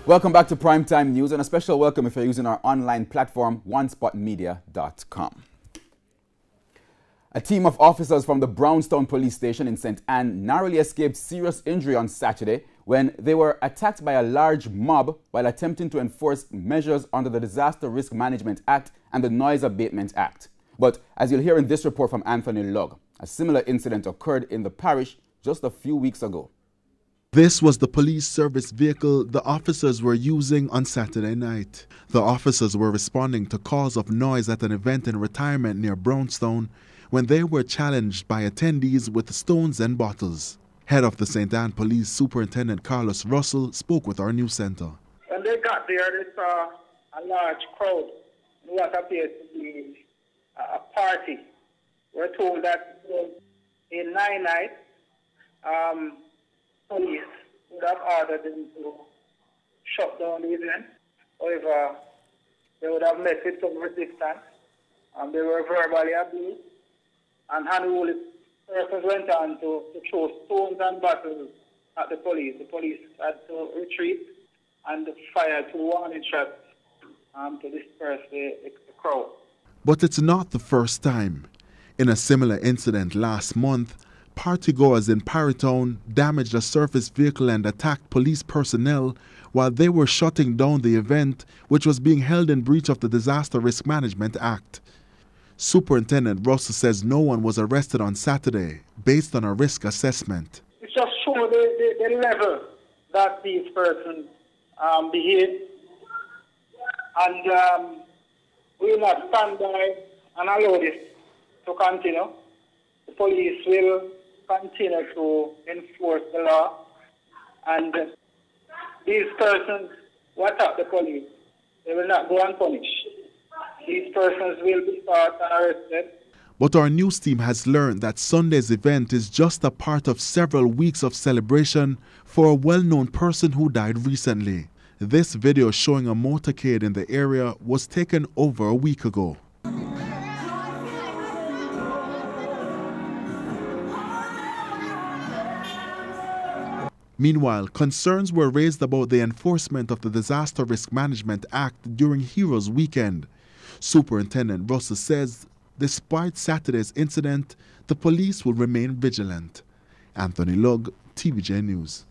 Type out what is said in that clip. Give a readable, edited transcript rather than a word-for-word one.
Welcome back to Primetime News, and a special welcome if you're using our online platform, onespotmedia.com. A team of officers from the Brownstown Police Station in St. Ann narrowly escaped serious injury on Saturday when they were attacked by a large mob while attempting to enforce measures under the Disaster Risk Management Act and the Noise Abatement Act. But as you'll hear in this report from Anthony Lugg, a similar incident occurred in the parish just a few weeks ago. This was the police service vehicle the officers were using on Saturday night. The officers were responding to calls of noise at an event in retirement near Brownstown when they were challenged by attendees with stones and bottles. Head of the St. Ann Police Superintendent Carlos Russell spoke with our news center. When they got there, they saw a large crowd in what appeared to be a party. We're told that in 9 nights, police would have ordered them to shut down the event. However, they would have met with some resistance. They were verbally abused, and unruly persons went on to throw stones and bottles at the police. The police had to retreat and fire 2 warning shots to disperse the crowd. But it's not the first time. In a similar incident last month, partygoers in Parrytown damaged a service vehicle and attacked police personnel while they were shutting down the event, which was being held in breach of the Disaster Risk Management Act. Superintendent Russell says no one was arrested on Saturday based on a risk assessment. It just shows the level that these persons behave, and we will not stand by and allow this to continue. The police will continue to enforce the law, and these persons who attack the police, they will not go unpunished. These persons will be caught and arrested. But our news team has learned that Sunday's event is just a part of several weeks of celebration for a well-known person who died recently. This video showing a motorcade in the area was taken over a week ago. Meanwhile, concerns were raised about the enforcement of the Disaster Risk Management Act during Heroes Weekend. Superintendent Russell says, despite Saturday's incident, the police will remain vigilant. Anthony Lugg, TVJ News.